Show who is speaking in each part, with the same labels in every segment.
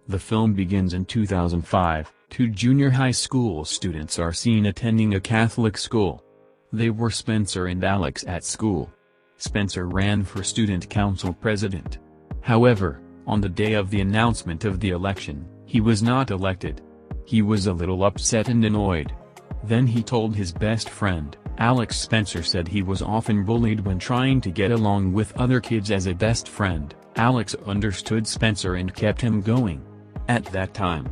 Speaker 1: The film begins in 2005. Two junior high school students are seen attending a Catholic school. They were Spencer and Alex at school. Spencer ran for student council president. However, on the day of the announcement of the election, he was not elected. He was a little upset and annoyed. Then he told his best friend, Alex. Spencer said he was often bullied when trying to get along with other kids as a best friend. Alex understood Spencer and kept him going. At that time,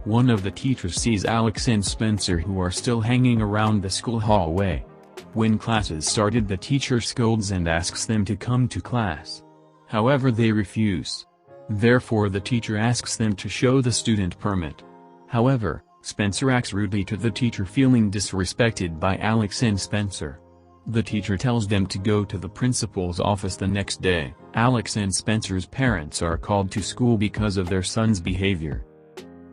Speaker 1: one of the teachers sees Alex and Spencer, who are still hanging around the school hallway. When classes started, the teacher scolds and asks them to come to class. However, they refuse. Therefore, the teacher asks them to show the student permit. However, Spencer acts rudely to the teacher, feeling disrespected by Alex and Spencer. The teacher tells them to go to the principal's office the next day. Alex and Spencer's parents are called to school because of their son's behavior.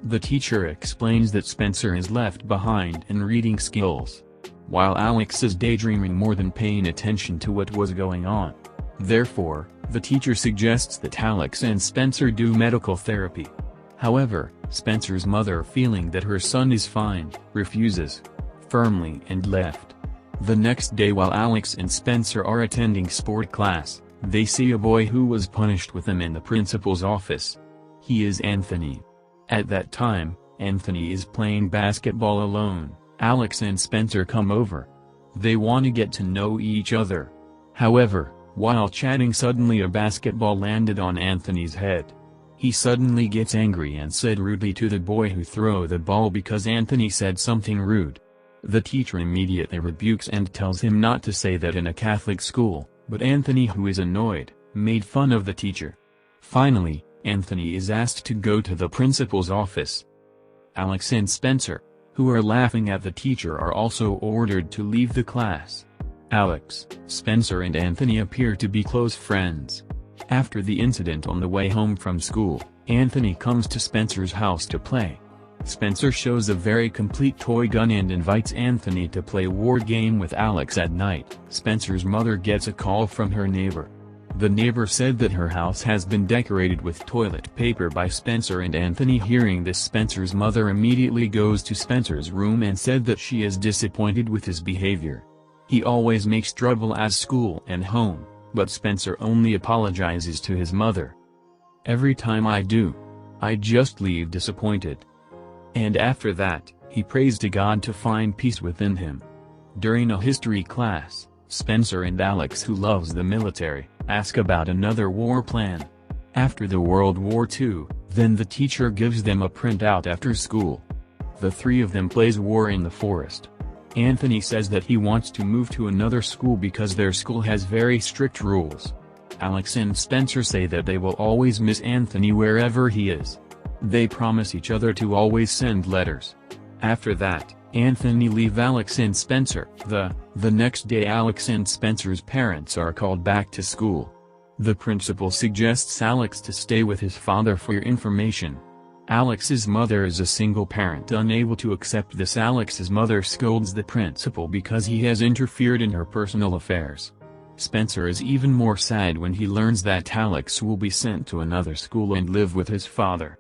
Speaker 1: The teacher explains that Spencer is left behind in reading skills, while Alex is daydreaming more than paying attention to what was going on. Therefore, the teacher suggests that Alex and Spencer do medical therapy. However, Spencer's mother, feeling that her son is fine, refuses firmly and left. The next day, while Alex and Spencer are attending sport class, they see a boy who was punished with them in the principal's office. He is Anthony. At that time, Anthony is playing basketball alone. Alex and Spencer come over. They want to get to know each other. However, while chatting, suddenly a basketball landed on Anthony's head. He suddenly gets angry and said rudely to the boy who threw the ball because Anthony said something rude. The teacher immediately rebukes and tells him not to say that in a Catholic school, but Anthony, who is annoyed, made fun of the teacher. Finally, Anthony is asked to go to the principal's office. Alex and Spencer, who are laughing at the teacher, are also ordered to leave the class. Alex, Spencer and Anthony appear to be close friends. After the incident, on the way home from school, Anthony comes to Spencer's house to play. Spencer shows a very complete toy gun and invites Anthony to play a war game with Alex at night. Spencer's mother gets a call from her neighbor. The neighbor said that her house has been decorated with toilet paper by Spencer and Anthony. Hearing this, Spencer's mother immediately goes to Spencer's room and said that she is disappointed with his behavior. He always makes trouble at school and home, but Spencer only apologizes to his mother. "Every time I do, I just leave disappointed." And after that, he prays to God to find peace within him. During a history class, Spencer and Alex, who loves the military, ask about another war plan. After the World War II, then the teacher gives them a printout after school. The three of them plays war in the forest. Anthony says that he wants to move to another school because their school has very strict rules. Alex and Spencer say that they will always miss Anthony wherever he is. They promise each other to always send letters. After that, Anthony leaves Alex and Spencer. The next day, Alex and Spencer's parents are called back to school. The principal suggests Alex to stay with his father. For your information, Alex's mother is a single parent. Unable to accept this, Alex's mother scolds the principal because he has interfered in her personal affairs. Spencer is even more sad when he learns that Alex will be sent to another school and live with his father.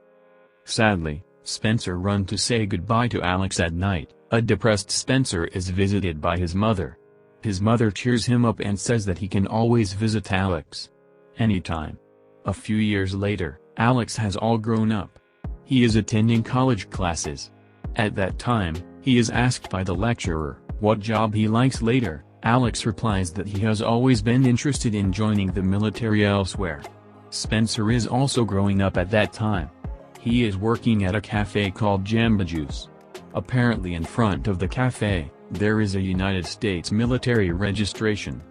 Speaker 1: Sadly, Spencer runs to say goodbye to Alex at night. A depressed Spencer is visited by his mother. His mother cheers him up and says that he can always visit Alex anytime. A few years later, Alex has all grown up. He is attending college classes. At that time, he is asked by the lecturer what job he likes later. Alex replies that he has always been interested in joining the military elsewhere. Spencer is also growing up at that time. He is working at a cafe called Jamba Juice. Apparently, in front of the cafe, there is a United States military registration.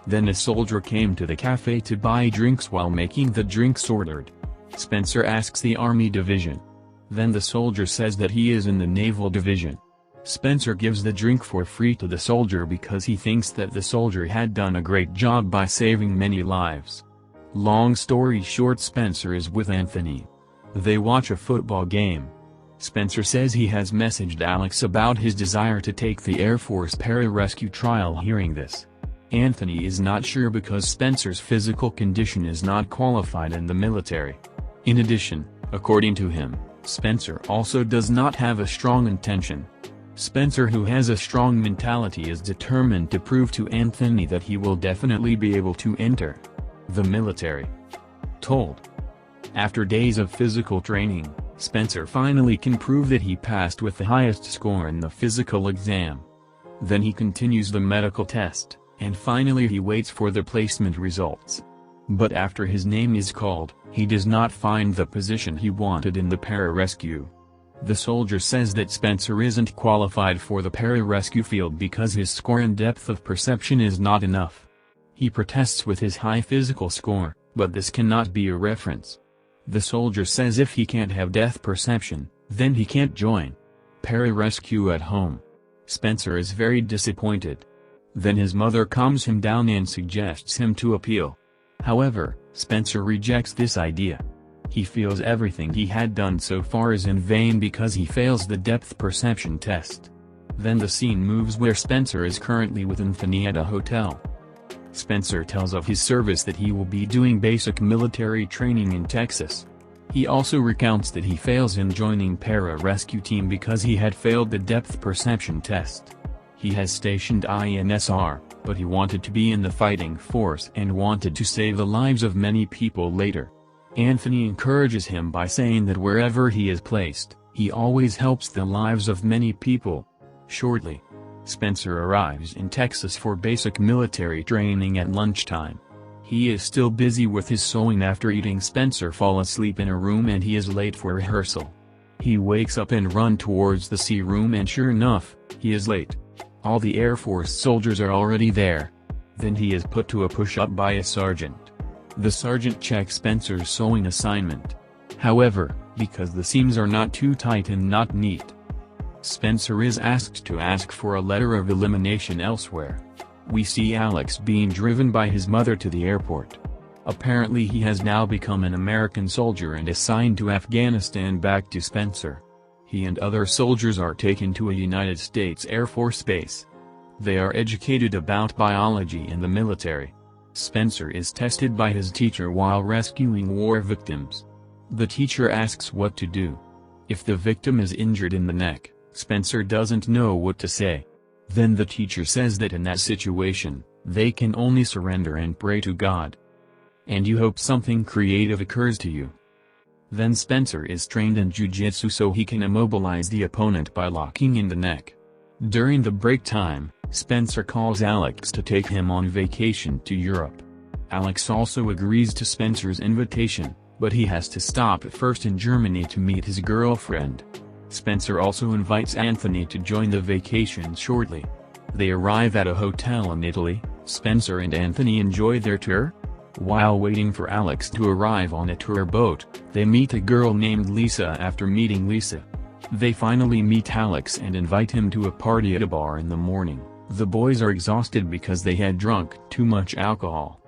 Speaker 1: Then a soldier came to the cafe to buy drinks. While making the drinks ordered, Spencer asks the Army Division. Then the soldier says that he is in the Naval Division. Spencer gives the drink for free to the soldier because he thinks that the soldier had done a great job by saving many lives. Long story short, Spencer is with Anthony. They watch a football game. Spencer says he has messaged Alex about his desire to take the Air Force pararescue trial. Hearing this, Anthony is not sure because Spencer's physical condition is not qualified in the military. In addition, According to him, Spencer also does not have a strong intention. Spencer, who has a strong mentality, is determined to prove to Anthony that he will definitely be able to enter the military. Told. After days of physical training, Spencer finally can prove that he passed with the highest score in the physical exam. Then he continues the medical test, and finally he waits for the placement results. But after his name is called, he does not find the position he wanted in the pararescue. The soldier says that Spencer isn't qualified for the pararescue field because his score and depth of perception is not enough. He protests with his high physical score, but this cannot be a reference. The soldier says if he can't have depth perception, then he can't join pararescue at home. Spencer is very disappointed. Then his mother calms him down and suggests him to appeal. However, Spencer rejects this idea. He feels everything he had done so far is in vain because he fails the depth perception test. Then the scene moves where Spencer is currently with Anthony at a hotel. Spencer tells of his service that he will be doing basic military training in Texas. He also recounts that he fails in joining pararescue team because he had failed the depth perception test. He has stationed INSR, but he wanted to be in the fighting force and wanted to save the lives of many people later. Anthony encourages him by saying that wherever he is placed, he always helps the lives of many people. Shortly, Spencer arrives in Texas for basic military training at lunchtime. He is still busy with his sewing after eating. Spencer falls asleep in a room and he is late for rehearsal. He wakes up and runs towards the C room and sure enough, he is late. All the Air Force soldiers are already there. Then he is put to a push-up by a sergeant. The sergeant checks Spencer's sewing assignment. However, because the seams are not too tight and not neat, Spencer is asked to ask for a letter of elimination elsewhere. We see Alex being driven by his mother to the airport. Apparently he has now become an American soldier and assigned to Afghanistan. Back to Spencer. He and other soldiers are taken to a United States Air Force base. They are educated about biology and the military. Spencer is tested by his teacher while rescuing war victims. The teacher asks what to do. If the victim is injured in the neck, Spencer doesn't know what to say. Then the teacher says that in that situation, they can only surrender and pray to God. And you hope something creative occurs to you. Then Spencer is trained in jiu-jitsu so he can immobilize the opponent by locking in the neck. During the break time, Spencer calls Alex to take him on vacation to Europe. Alex also agrees to Spencer's invitation, but he has to stop first in Germany to meet his girlfriend. Spencer also invites Anthony to join the vacation shortly. They arrive at a hotel in Italy. Spencer and Anthony enjoy their tour. While waiting for Alex to arrive on a tour boat, they meet a girl named Lisa. After meeting Lisa, they finally meet Alex and invite him to a party at a bar in the morning. The boys are exhausted because they had drunk too much alcohol.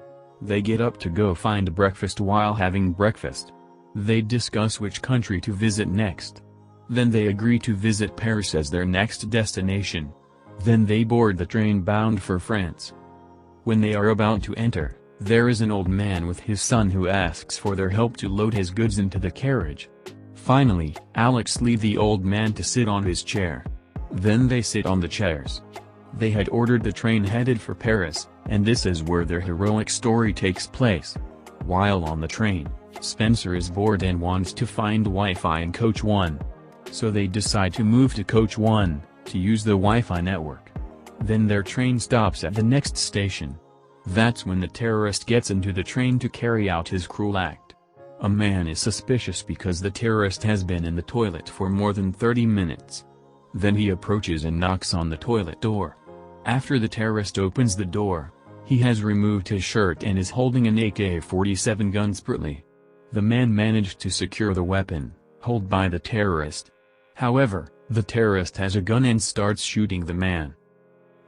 Speaker 1: They get up to go find breakfast. While having breakfast, they discuss which country to visit next. Then they agree to visit Paris as their next destination. Then they board the train bound for France. When they are about to enter, there is an old man with his son who asks for their help to load his goods into the carriage. Finally, Alex leaves the old man to sit on his chair. Then they sit on the chairs. They had ordered the train headed for Paris, and this is where their heroic story takes place. While on the train, Spencer is bored and wants to find Wi-Fi in Coach 1. So they decide to move to Coach 1, to use the Wi-Fi network. Then their train stops at the next station. That's when the terrorist gets into the train to carry out his cruel act. A man is suspicious because the terrorist has been in the toilet for more than 30 minutes. Then he approaches and knocks on the toilet door. After the terrorist opens the door, he has removed his shirt and is holding an AK-47 gun. Separately, the man managed to secure the weapon, held by the terrorist. However, the terrorist has a gun and starts shooting the man.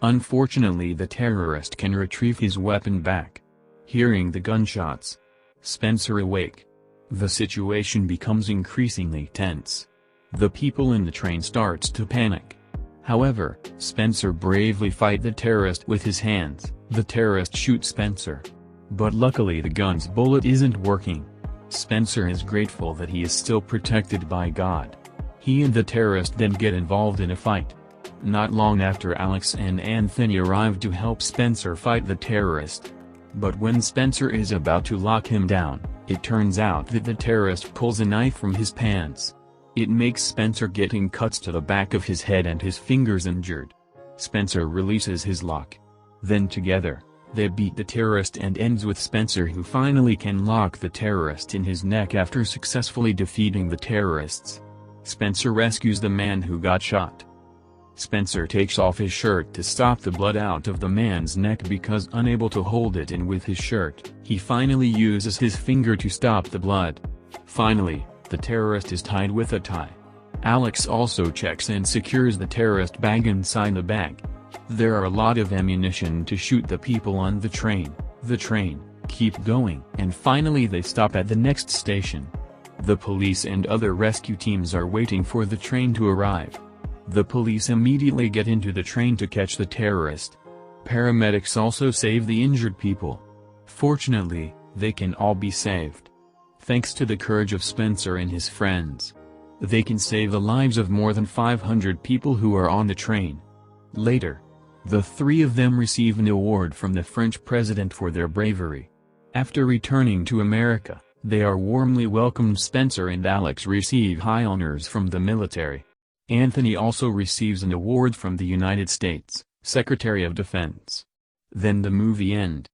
Speaker 1: Unfortunately, the terrorist can retrieve his weapon back. Hearing the gunshots, Spencer awake. The situation becomes increasingly tense. The people in the train starts to panic. However, Spencer bravely fights the terrorist with his hands. The terrorist shoots Spencer. But luckily the gun's bullet isn't working. Spencer is grateful that he is still protected by God. He and the terrorist then get involved in a fight. Not long after, Alex and Anthony arrive to help Spencer fight the terrorist. But when Spencer is about to lock him down, it turns out that the terrorist pulls a knife from his pants. It makes Spencer getting cuts to the back of his head and his fingers injured. Spencer releases his lock. Then together, they beat the terrorist, and ends with Spencer, who finally can lock the terrorist in his neck after successfully defeating the terrorists. Spencer rescues the man who got shot. Spencer takes off his shirt to stop the blood out of the man's neck because unable to hold it in with his shirt, he finally uses his finger to stop the blood. Finally, the terrorist is tied with a tie. Alex also checks and secures the terrorist bag inside the bag. There are a lot of ammunition to shoot the people on the train. The train keep going, and finally they stop at the next station. The police and other rescue teams are waiting for the train to arrive. The police immediately get into the train to catch the terrorist. Paramedics also save the injured people. Fortunately, they can all be saved. Thanks to the courage of Spencer and his friends, they can save the lives of more than 500 people who are on the train. Later, the three of them receive an award from the French president for their bravery. After returning to America, they are warmly welcomed. Spencer and Alex receive high honors from the military. Anthony also receives an award from the United States Secretary of Defense. Then the movie ends.